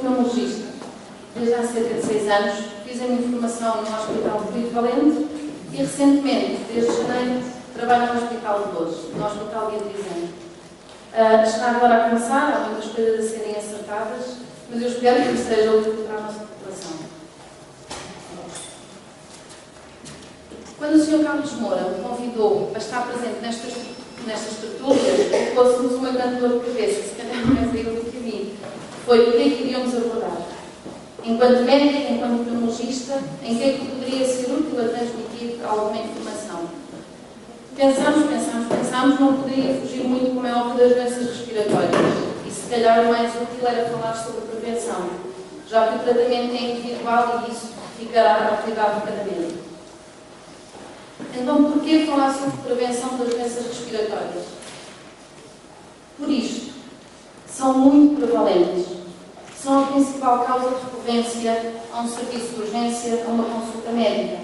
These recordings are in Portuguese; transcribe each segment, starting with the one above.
pneumologista. Desde há cerca de 6 anos, fiz a minha formação no Hospital de Brito Valente e, recentemente, desde janeiro, trabalho no Hospital de Lourdes, no Hospital Beatrizano. Está agora a começar, há muitas coisas a serem acertadas, mas eu espero que seja útil para a nossa população. Quando o Sr. Carlos Moura me convidou a estar presente nestas tertúlias, fôssemos uma grande dor de cabeça, se calhar não é sair do caminho, foi o que é que iríamos abordar. Enquanto médico, enquanto pneumologista, em que é que poderia ser útil a transmitir alguma informação? Pensámos, não poderia fugir muito, como é óbvio, das doenças respiratórias. E se calhar o mais útil era falar sobre prevenção, já que o tratamento é individual e isso ficará à cuidado de cada médico. Então, porquê falar sobre prevenção das doenças respiratórias? Por isto, são muito prevalentes. São a principal causa de recorrência a um serviço de urgência, a uma consulta médica.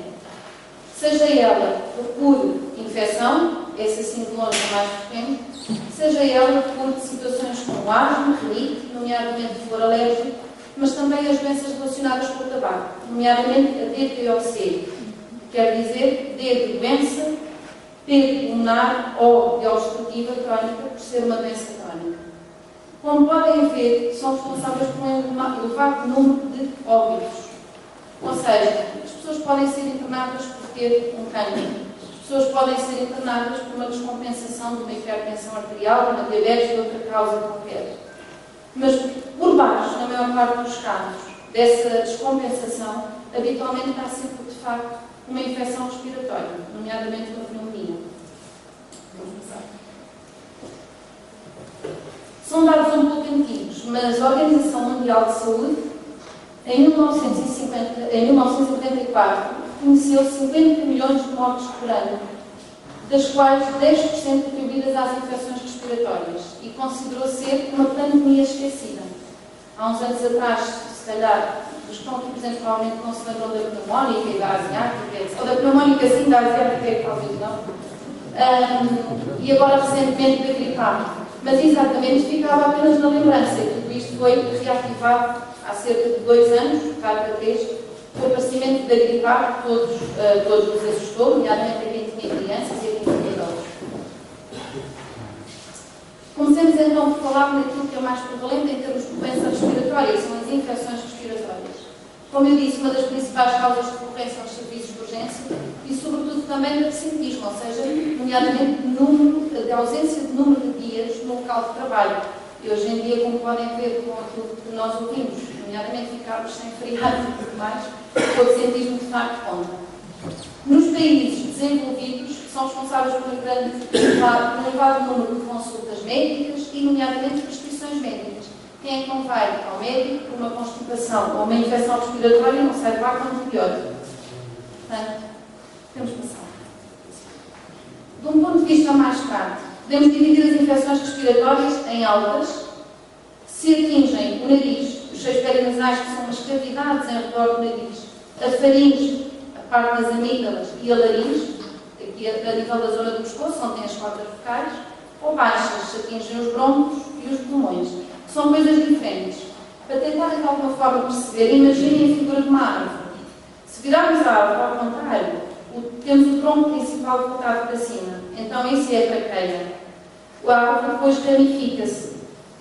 Seja ela por infecção, essa assim de longe é mais frequente, seja ela por situações como asma, rinite, nomeadamente se for alérgico, mas também as doenças relacionadas com o tabaco, nomeadamente a DPOC, quer dizer D de doença, P de pulmonar ou de obstrutiva crónica, por ser uma doença crónica. Como podem ver, são responsáveis por um elevado número de óbitos. Ou seja, as pessoas podem ser internadas por ter um cancro. As pessoas podem ser internadas por uma descompensação de uma hipertensão arterial, de uma diabetes, de outra causa qualquer. Mas por baixo, na maior parte dos casos, dessa descompensação, habitualmente está sempre, de facto, uma infecção respiratória, nomeadamente uma pneumonia. Vamos passar. São dados um pouco antigos, mas a Organização Mundial de Saúde, em 1984, reconheceu 50 milhões de mortes por ano, das quais 10% atribuídas às infecções respiratórias, e considerou ser uma pandemia esquecida. Há uns anos atrás, se calhar, os que estão aqui presentes provavelmente não se lembram da pneumónica e da asiática, ou da pneumónica sim, da asiática é que talvez não, e agora recentemente da gripe A. Mas exatamente ficava apenas na lembrança, e tudo isto foi reativado há cerca de 2 anos, para 3, o aparecimento da gripe A, que todos nos assustou, nomeadamente a quem tinha crianças e a quem tinha idosos. Comecemos então por falar daquilo que é mais prevalente em termos de doença respiratória, são as infecções respiratórias. Como eu disse, uma das principais causas de recorrência aos serviços de urgência e, sobretudo, também do absentismo, ou seja, nomeadamente de ausência de número de dias no local de trabalho. E hoje em dia, como podem ver com aquilo que nós ouvimos, nomeadamente ficarmos sem feriados e tudo mais, o absentismo de facto conta. Nos países desenvolvidos, são responsáveis por um elevado número de consultas médicas e, nomeadamente, prescrições médicas. Quem é que não vai ao médico por uma constipação ou uma infecção respiratória não sai de lá com antibiótico? Portanto, temos que passar. De um ponto de vista mais prático, podemos dividir as infecções respiratórias em altas, se atingem o nariz, os seios perinasais, que são as cavidades em redor do nariz, a faringe, a parte das amígdalas e a laringe, aqui a nível da zona do pescoço, onde tem as cordas vocais, ou baixas, se atingem os brônquios e os pulmões. São coisas diferentes. Para tentar, de alguma forma, perceber, imaginem a figura de uma árvore. Se virarmos a árvore ao contrário, temos o tronco principal voltado para cima. Então, isso é a traqueia. A árvore depois ramifica-se.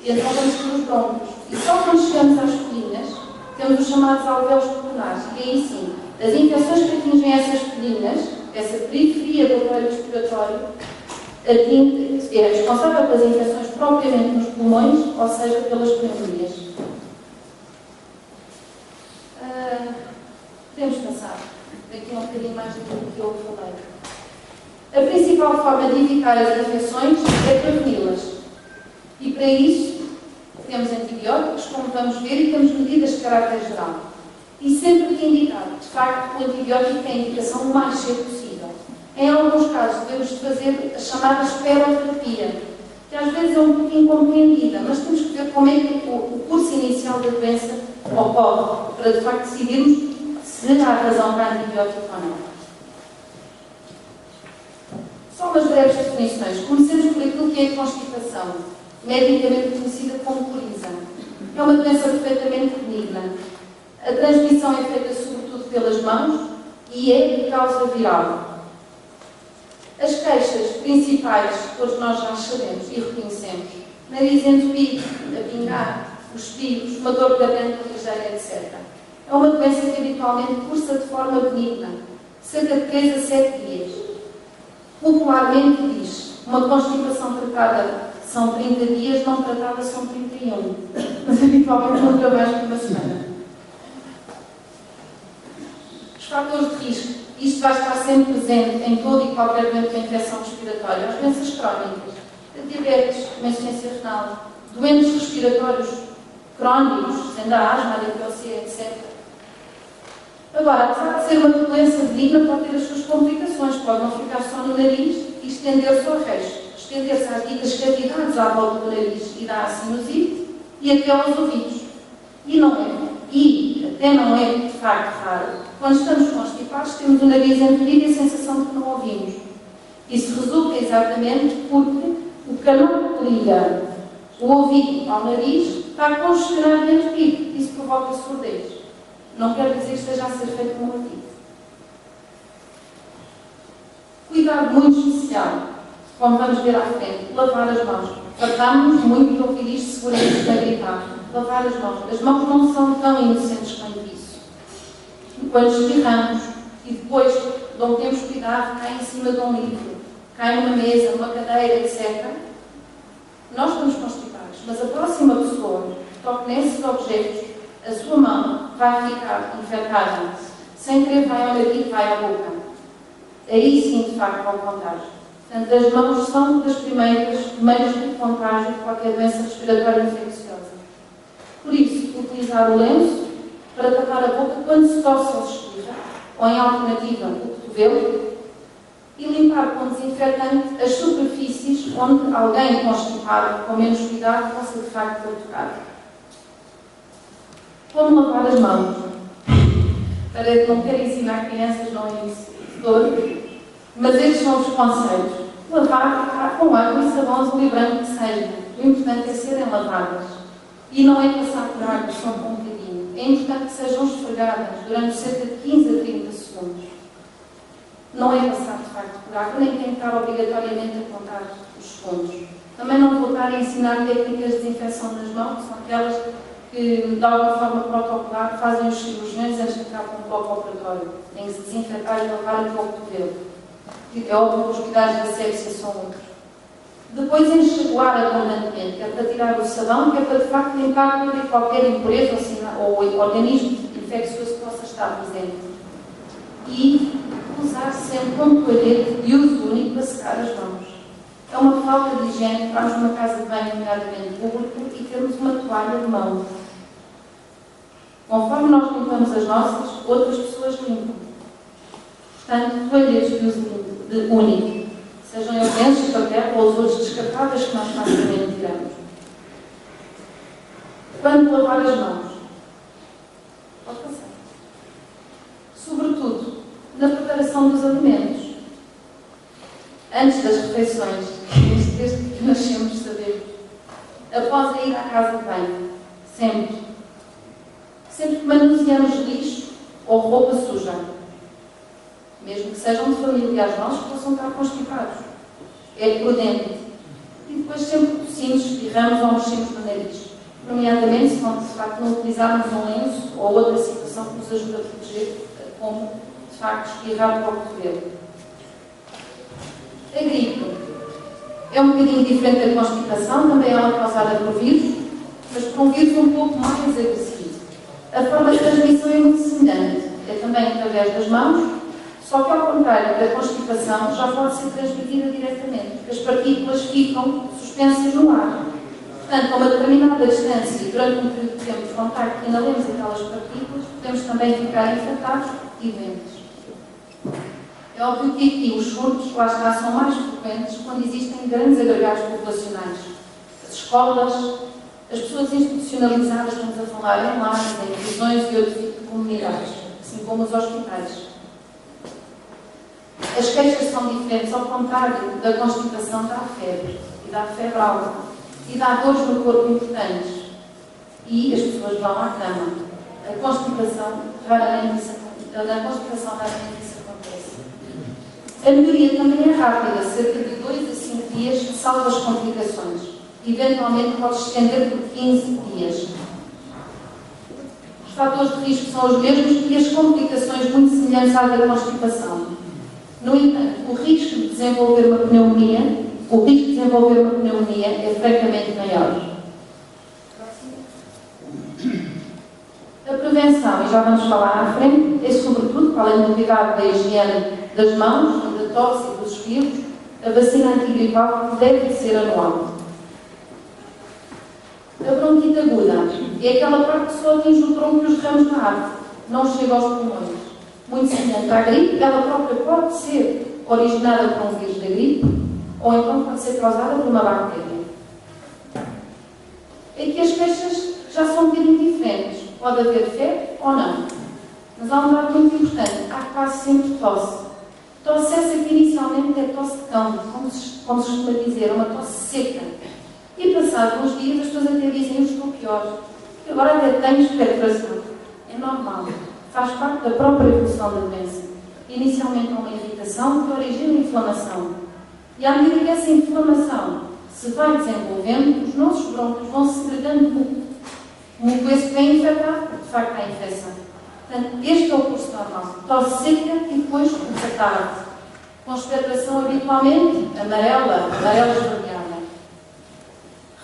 E então vamos ter os brônquios. E só quando chegamos às colinas, temos os chamados alvéolos pulmonares. E aí sim, as infecções que atingem essas colinas, essa periferia do aparelho respiratório, é responsável pelas infecções propriamente nos pulmões, ou seja, pelas pneumonias. Podemos passar daqui um bocadinho mais do que eu falei. A principal forma de evitar as infecções é preveni-las. E para isso, temos antibióticos, como vamos ver, e temos medidas de caráter geral. E sempre que indicado, de facto, o antibiótico tem a indicação o mais cedo possível. Em alguns casos, devemos fazer a chamada esferoterapia, que às vezes é um pouquinho compreendida, mas temos que ver como é que o curso inicial da doença ocorre, para de facto decidirmos se há razão para antibiótico ou não. Só umas breves definições. Comecemos por aquilo que é a constipação, medicamente conhecida como coriza. É uma doença perfeitamente benigna. A transmissão é feita sobretudo pelas mãos e é de causa viral. As queixas principais, todos nós já sabemos e reconhecemos: nariz entupido, a pingar, os espirros, uma dor de garganta ligeira, etc. É uma doença que habitualmente cursa de forma benigna, cerca de 3 a 7 dias. Popularmente diz, uma constipação tratada são 30 dias, não tratada são 31. Mas habitualmente não dura mais que uma semana. Os fatores de risco. Isto vai estar sempre presente em todo e qualquer doente com infecção respiratória. As doenças crónicas, a diabetes, a insuficiência renal, doentes respiratórios crónicos, sendo a asma, a DPOC, etc. Agora, apesar de ser uma doença benigna, pode ter as suas complicações. Pode não ficar só no nariz e estender-se ao resto. Estender-se às ditas cavidades à volta do nariz e dá a sinusite e até aos ouvidos. E até não é de facto raro. Quando estamos constipados, temos o nariz entupido e a sensação de que não ouvimos. Isso resulta exatamente porque o canal que liga o ouvido ao nariz está congestionado e entupido. Isso provoca surdez. Não quer dizer que esteja a ser feito um motivo. Cuidado muito especial, como vamos ver à frente, lavar as mãos. Fartámos-nos muito de ouvir isto seguramente a gritar. Lavar as mãos. As mãos não são tão inocentes quanto isso. Quando espirramos e depois não temos cuidado, cai em cima de um livro, cai numa mesa, numa cadeira, etc. Nós estamos constipados, mas a próxima pessoa que toque nesses objetos, a sua mão vai ficar infectada. Sem querer, vai ao nariz, vai à boca. Aí sim, de facto, há o contágio. Portanto, as mãos são das primeiras meios de contágio de qualquer doença respiratória infecciosa. Por isso, utilizar o lenço para tapar a boca quando se tosse ou se espirra, ou em alternativa, o cotovelo, e limpar com desinfetante as superfícies onde alguém constipado com menos cuidado possa de facto ter tocado. Como lavar as mãos? Para não quero ensinar crianças, não é isso todo, mas estes são os conselhos. Lavar com água e sabão azul e branco que seja. O importante é serem lavadas. E não é passar por água só com um bocadinho. É importante que sejam esfregadas durante cerca de 15 a 30 segundos. Não é passar de facto por água, nem tem que estar obrigatoriamente a contar os segundos. Também não vou estar a ensinar técnicas de desinfecção nas mãos, que são aquelas que, de alguma forma protocolar, fazem os cirurgiões antes de entrar para um bloco operatório. Tem que se desinfetar e lavar até o cotovelo. É óbvio que os cuidados da sepsia são outros. Depois enxaguar abundantemente, que é para tirar o sabão, que é para de facto limpar toda e qualquer impureza ou organismo infeccioso que possa estar presente. E usar sempre um toalhete de uso único para secar as mãos. É uma falta de higiene entrarmos numa casa de banho, nomeadamente público, e termos uma toalha de mão. Conforme nós limpamos as nossas, outras pessoas limpam. Portanto, toalhetes de uso único. Sejam eles lenços de papel ou os outros descartáveis que nós facilmente tiramos. Quando lavar as mãos? Pode passar. Sobretudo, na preparação dos alimentos. Antes das refeições, desde que nascemos sabemos. Após a ida à casa de banho. Sempre. Sempre que manuseamos lixo ou roupa suja. Mesmo que sejam de familiares nossos que possam estar constipados. É prudente. E depois sempre que tossimos, espirramos ou mexemos no nariz. Nomeadamente, se de facto não utilizarmos um lenço ou outra situação que nos ajude a proteger, como de facto espirrar para o cotovelo. A gripe é um bocadinho diferente da constipação, também ela é causada por vírus, mas por um vírus um pouco mais agressivo. A forma de transmissão é muito semelhante. É também através das mãos, só que, ao contrário da constipação, já pode ser transmitida diretamente, porque as partículas ficam suspensas no ar. Portanto, a uma determinada distância, durante um período de tempo de contacto, inalemos aquelas partículas, podemos também ficar infectados e doentes. É óbvio que aqui os surtos, lá está, são mais frequentes quando existem grandes agregados populacionais. As escolas, as pessoas institucionalizadas, estamos a falar em lares, em prisões e outro tipo de comunidades, assim como os hospitais. As queixas são diferentes, ao contrário da constipação, dá febre, e dá febre alta, e dá dores no corpo importantes. e as pessoas vão à cama. A constipação raramente isso acontece. A melhoria também é rápida, cerca de 2 a 5 dias, salvo as complicações. Eventualmente pode se estender por 15 dias. Os fatores de risco são os mesmos e as complicações muito semelhantes à da constipação. No entanto, o risco de desenvolver uma pneumonia é francamente maior. A prevenção, e já vamos falar à frente, é sobretudo, além do cuidado da higiene das mãos, da tosse e dos espirros, a vacina antigripal deve ser anual. A bronquite aguda é aquela parte que só atinge o tronco e os ramos da árvore, não chega aos pulmões. Muito semelhante à gripe, ela própria pode ser originada por um vírus da gripe, ou então pode ser causada por uma bactéria. Aqui as queixas já são um bocadinho diferentes. Pode haver febre ou não. Mas há um dado muito importante. Há quase sempre tosse. Tosse essa que inicialmente é tosse de cão, como se costuma dizer, é uma tosse seca. E passados uns dias as pessoas até dizem: eu estou pior. Agora até tenho expectoração. É normal. Faz parte da própria evolução da doença. Inicialmente há uma irritação que origina inflamação. E à medida que essa inflamação se vai desenvolvendo, os nossos brônquios vão segregando muco. O muco esse que vem infectado, porque de facto há infecção. Portanto, este é o curso normal. Tosse seca e depois o catarro. Com expectoração habitualmente amarela esverdeada.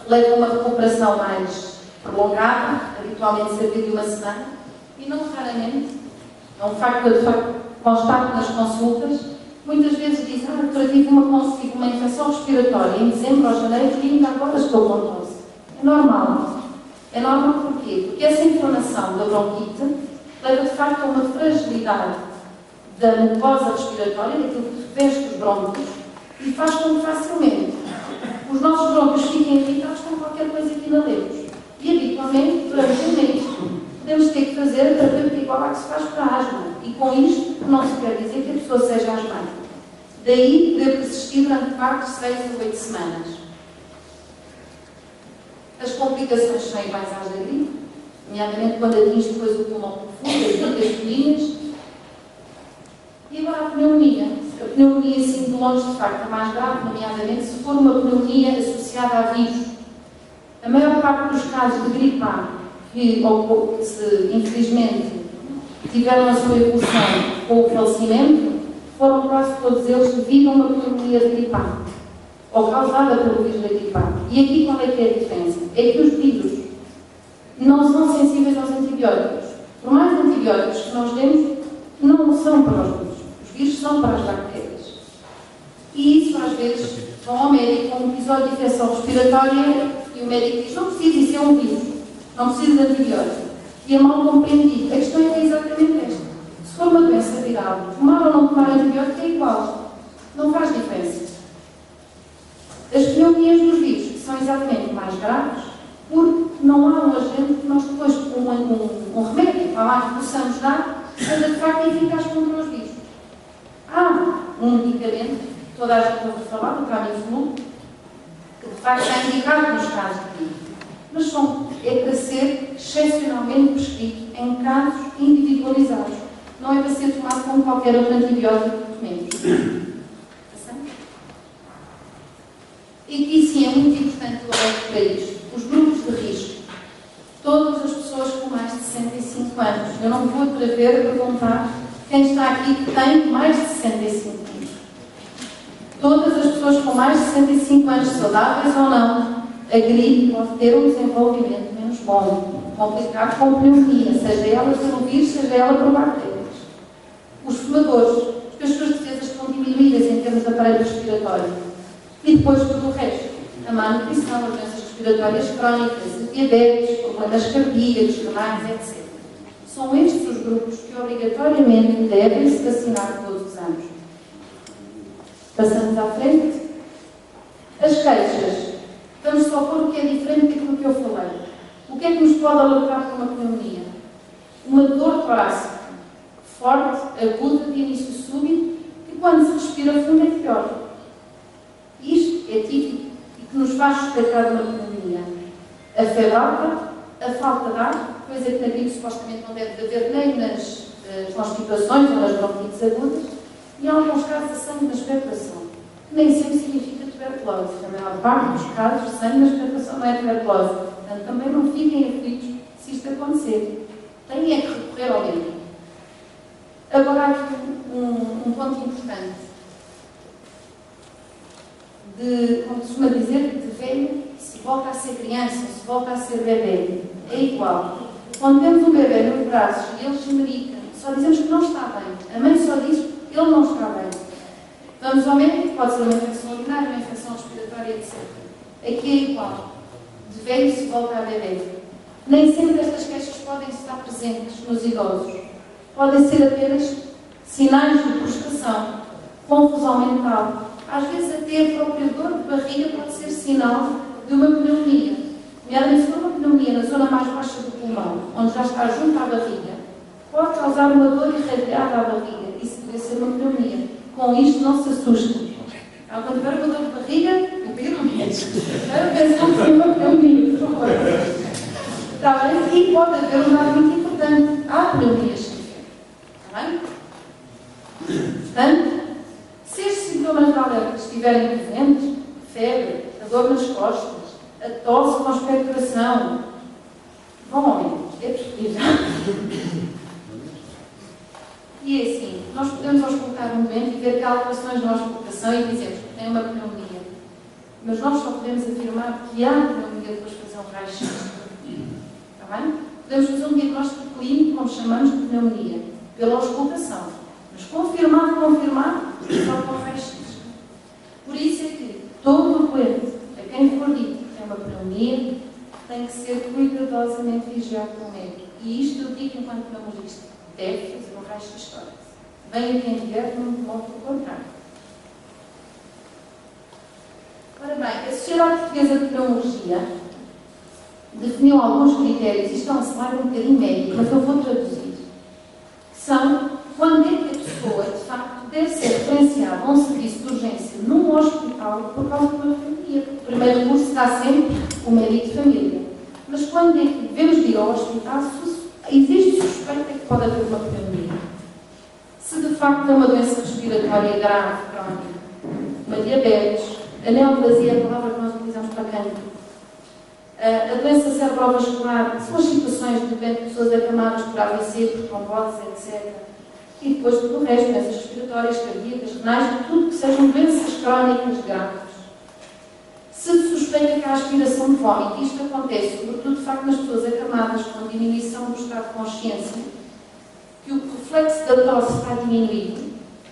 Leva uma recuperação mais prolongada, habitualmente cerca de uma semana, e não raramente, é um facto constante nas consultas, muitas vezes dizem: doutora, tive uma infecção respiratória em dezembro ou janeiro e ainda agora estou com tosse. É normal. É normal porquê? Porque essa inflamação da bronquite leva de facto a uma fragilidade da mucosa respiratória, daquilo que reveste os brônquios, e faz com que facilmente os nossos brônquios fiquem irritados com qualquer coisa que inalemos. E habitualmente, durante um mês, podemos ter que fazer a terapêutica igual à que se faz para a asma. E com isto não se quer dizer que a pessoa seja asmática. Daí poder persistir durante 4, 6 ou 8 semanas. As complicações são iguais às da gripe, nomeadamente quando atinge depois o pulmão profundo, as vidas. E agora a pneumonia. A pneumonia, assim, de longe, de facto, é mais grave, nomeadamente se for uma pneumonia associada a vírus. A maior parte dos casos de gripe A, que infelizmente tiveram a sua evolução com o falecimento, foram quase todos eles devido a uma pneumonia de gripe A, ou causada pelo vírus da gripe A. E aqui qual é que é a diferença? É que os vírus não são sensíveis aos antibióticos. Por mais antibióticos que nós demos, não são para os vírus. Os vírus são para as bactérias. E isso, às vezes, vão ao médico com um episódio de infecção respiratória e o médico diz: não precisa, isso é um vírus. Não precisa de antibiótico. E é mal compreendido. A questão é exatamente esta. Se for uma doença viral, tomar ou não tomar antibiótico é igual. Não faz diferença. As pneumonias dos vírus são exatamente mais graves porque não há um agente que nós depois, com um remédio, ao mais que possamos dar, seja de facto eficaz contra os vírus. Há um medicamento, toda a gente ouve falar, o Tamiflu, que de facto é indicado nos casos de gripe. Mas é para ser excepcionalmente prescrito em casos individualizados. Não é para ser tomado como qualquer outro antibiótico que tomemos. E aqui sim é muito importante olhar para isto. Os grupos de risco. Todas as pessoas com mais de 65 anos. Eu não vou atrever a perguntar quem está aqui que tem mais de 65 anos. Todas as pessoas com mais de 65 anos, saudáveis ou não, a gripe pode ter um desenvolvimento menos bom, complicado com pneumonia, seja ela pelo vírus, seja ela por bactérias. Os fumadores, porque as suas defesas estão diminuídas em termos de aparelho respiratório. E depois tudo o resto. A má nutrição, as doenças respiratórias crónicas, o diabetes, problemas cardíacos, renais, etc. São estes os grupos que obrigatoriamente devem se vacinar todos os anos. Passamos à frente. As queixas. Vamos só pôr o que é diferente daquilo que eu falei. O que é que nos pode alertar para uma pneumonia? Uma dor torácica, forte, aguda, de início súbito, que quando se respira fundo é pior. Isto é típico e que nos faz suspeitar de uma pneumonia. A febre alta, a falta de ar, coisa que na gripe supostamente não deve haver nem nas constipações ou nas bronquites agudas, e em alguns casos a sangue na expectoração, que nem sempre significa tuberculose. A maior parte dos casos, sangue na expectoração não é tuberculose. Portanto, também não fiquem aflitos se isto acontecer. Têm é que recorrer ao médico. Agora, há aqui um ponto importante. Como costuma dizer, de velho, se volta a ser criança, se volta a ser bebê, é igual. Quando temos um bebê nos braços e ele esmerica, só dizemos que não está bem. A mãe só diz que ele não está bem. Vamos ao médico, pode ser uma infecção urinária, uma infecção respiratória, etc. Aqui é igual. De velho se volta a bebê. Nem sempre estas queixas podem estar presentes nos idosos. Podem ser apenas sinais de frustração, confusão mental. Às vezes até a própria dor de barriga pode ser sinal de uma pneumonia. Nomeadamente, se for uma pneumonia na zona mais baixa do pulmão, onde já está junto à barriga, pode causar uma dor irradiada à barriga. Isso deve ser uma pneumonia. Com isto, não se assustem. Quando tiver uma dor de barriga, eu pego no médico. Eu penso que é uma pneumonia, por favor. Está bem? E pode haver um dado muito importante. Há pneumonias. Está bem? Portanto, se estes sintomas de alerta estiverem presentes, febre, a dor nas costas, a tosse com expectoração, vão ao médico. É preferível. E é assim, nós podemos auscultar um doente e ver que há alterações na auscultação e dizemos que tem uma pneumonia. Mas nós só podemos afirmar que há pneumonia depois de fazer um raio-x. Está bem? Podemos fazer um diagnóstico clínico, como chamamos de pneumonia, pela auscultação. Mas confirmado, só com o raio-x. Por isso é que todo doente, a quem for dito que tem uma pneumonia, tem que ser cuidadosamente vigiado pelo médico. E isto eu digo enquanto pneumologista. Deve fazer um raio-x tórax. Venha quem vier, não mostre o contrário. Ora bem, a Sociedade Portuguesa de Pneumologia definiu alguns critérios, isto é um cenário um bocadinho médico, mas eu vou traduzir, que são quando é que a pessoa, de facto, deve ser referenciada a um serviço de urgência num hospital por causa de uma pneumonia. O primeiro recurso será sempre o médico de família. Mas quando é que devemos ir ao hospital, existe suspeita que pode haver uma pneumonia. Se de facto é uma doença respiratória grave, crónica, uma diabetes, a neoplasia é a palavra que nós utilizamos para cancro, a doença cerebrovascular, são as situações de pessoas acamadas por AVC, por tromboses, etc. E depois tudo o resto, doenças respiratórias, cardíacas, renais, tudo que sejam doenças crónicas graves. Se suspeita que há aspiração de vómito, isto acontece sobretudo de facto nas pessoas acamadas com diminuição do estado de consciência, que o reflexo da tosse está diminuído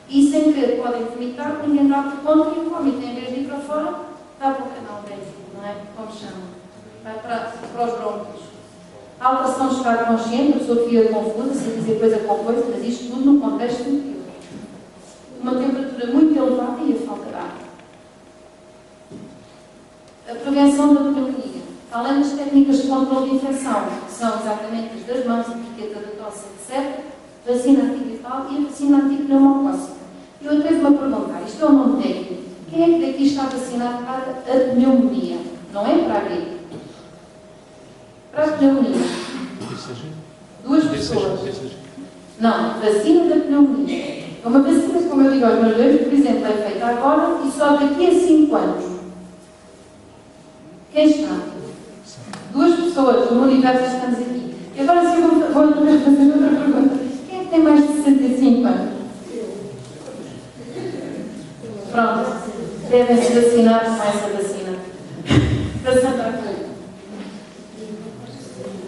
e sem querer podem vomitar, ninguém dá por conta e o vómito, em vez de ir para fora, vai para o canal bésico, não é? Como chamam? Vai para os brônquios. A alteração do estado consciente, a pessoa fica confusa, sem dizer coisa com coisa, mas isto tudo no contexto anterior. Uma temperatura muito elevada e a falta de ar. A prevenção da pneumonia. Além das técnicas de controle de infecção, que são exatamente as das mãos, a etiqueta da tosse, etc., vacina antigripal e a vacina antipneumocócica. Eu atrevo-me a perguntar, isto é um nome técnico, quem é que daqui está vacinado para a pneumonia? Não é para a gripe. Para a pneumonia. Duas pessoas. Não, vacina da pneumonia. É uma vacina, como eu digo aos meus doentes, por exemplo, é feita agora e só daqui a 5 anos. Quem está? Duas pessoas, no universo estamos aqui. E agora sim vou fazer outra pergunta. Quem é que tem mais de 65 anos? Pronto. Devem se vacinar com essa vacina. Para Santa Cruz.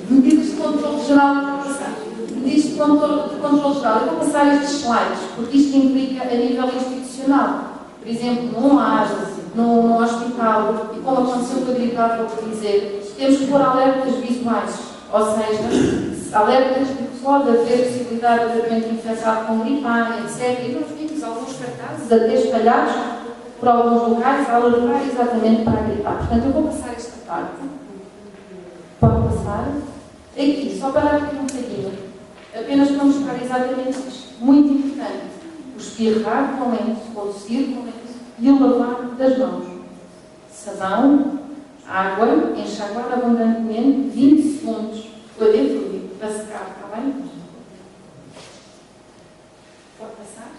Medidas de controle geral de passar. Medidas de controle geral. Eu vou passar estes slides, porque isto implica a nível institucional. Por exemplo, num ASAS, num hospital, e como aconteceu com a gripe, vou dizer, temos que pôr alertas visuais, ou seja, alertas de que pode haver possibilidade de haver infectado com gripe A, etc. E nós vimos alguns cartazes até espalhados por alguns locais a alertar exatamente para a gripe A. Portanto, eu vou passar esta parte. Pode passar. Aqui, só para aqui um bocadinho. Apenas para mostrar exatamente isto. Muito importante. O espirrar com lenço, ou tossir com lenço, e o lavar das mãos. Sabão, água, enxaguar abundantemente, 20 segundos, lá dentro, para secar, está bem? Pode passar?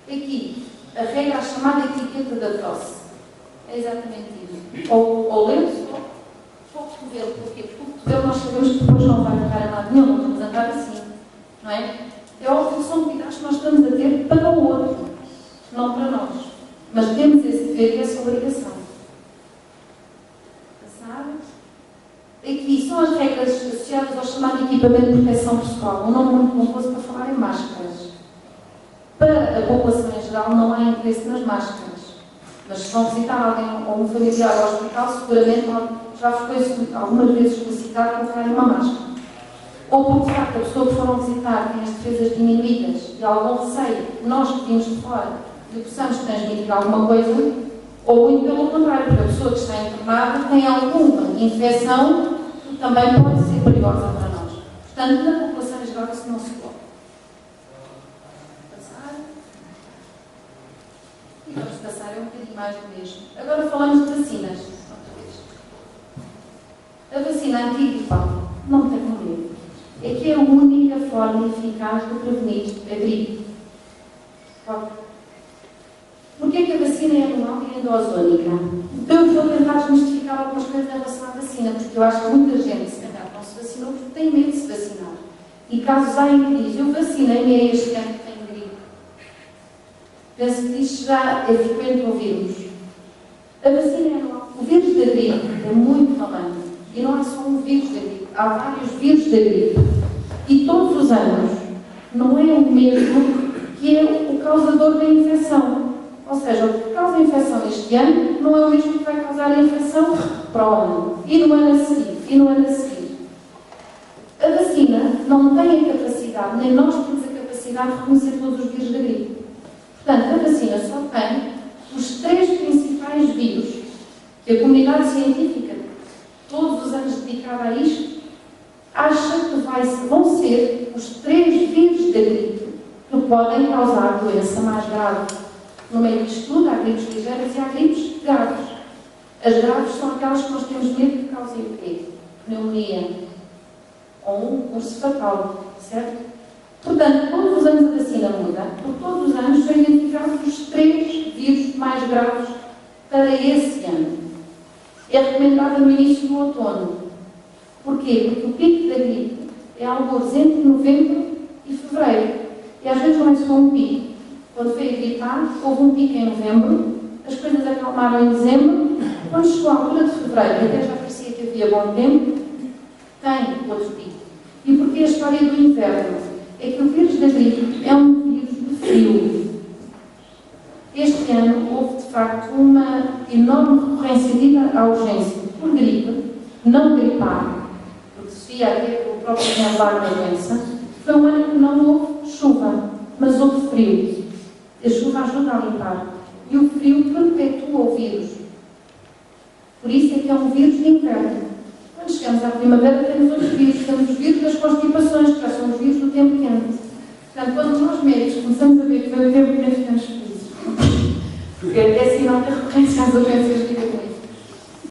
Aqui, a regra, a chamada etiqueta da tosse. É exatamente isso. Ou lenço, ou o cotovelo. Porquê? Porque o cotovelo nós sabemos que depois não vai ficar a lado nenhum, não vamos andar assim. Não é? É óbvio que são cuidados que nós estamos a ter para o outro, não para nós. Mas temos esse dever e essa obrigação. Passar. Aqui são as regras associadas ao chamado equipamento de proteção pessoal. Um nome muito composto para falar em máscaras. Para a população em geral não há interesse nas máscaras. Mas se vão visitar alguém ou um familiar ao hospital, seguramente já foi algumas vezes solicitado colocarem uma máscara. Ou porque, de facto, a pessoa que foram visitar tem as defesas diminuídas e algum receio que nós que vimos de fora lhe possamos transmitir alguma coisa, ou muito pelo contrário, porque a pessoa que está internada tem alguma infecção que também pode ser perigosa para nós. Portanto, na população em geral isso não se pode. Passar. E vamos passar um bocadinho mais do mesmo. Agora falamos de vacinas. A vacina antigripal não tem medo. É que é a única forma eficaz de prevenir a gripe. Porquê que a vacina é anual e endozônica? Então eu vou tentar desmistificar algumas coisas em relação à vacina, porque eu acho que muita gente se calhar não se vacinou porque tem medo de se vacinar. E casos há em que diz, eu vacinei-me este ano que tenho gripe. Penso que isto já é frequente ouvirmos. A vacina é anual. O vírus da gripe é muito falante. E não há só um vírus da gripe, há vários vírus da gripe. E todos os anos não é o mesmo que é o causador da infecção. Ou seja, o que causa a infecção este ano não é o mesmo que vai causar a infecção para o ano. E no ano a seguir. E no ano a seguir. A vacina não tem a capacidade, nem nós temos a capacidade de reconhecer todos os vírus da gripe. Portanto, a vacina só tem os 3 principais vírus que a comunidade científica, todos os anos dedicada a isto, acha que vão ser os 3 vírus da gripe que podem causar doença mais grave. No meio disto tudo, há gripes ligeiras e há gripes graves. As graves são aquelas que nós temos medo que causem o quê? Pneumonia. Ou um curso fatal, certo? Portanto, todos os anos a vacina muda, porque todos os anos são identificados os 3 vírus mais graves para esse ano. É recomendada no início do outono. Porquê? Porque o pico da gripe é alguns entre novembro e fevereiro. E às vezes não é só um pico. Quando veio a gripar, houve um pico em novembro, as coisas acalmaram em dezembro, quando chegou a altura de fevereiro, até já parecia que havia bom tempo, tem outro pico. E porquê a história do inverno? É que o vírus da gripe é um vírus de frio. Este ano houve, de facto, uma enorme recorrência de ida à urgência por gripe, não gripar, porque se via até o próprio desenrolar da doença. Foi um ano que não houve chuva, mas houve frio. A chuva ajuda a limpar. E o frio perpetua o vírus. Por isso é que é um vírus de inverno. Quando chegamos à primavera, temos outros vírus. Temos os vírus das constipações, que já são os vírus do tempo quente. Portanto, quando nós médicos começamos a ver que vem o tempo quente, ficamos felizes. Porque é sinal de recorrência às urgências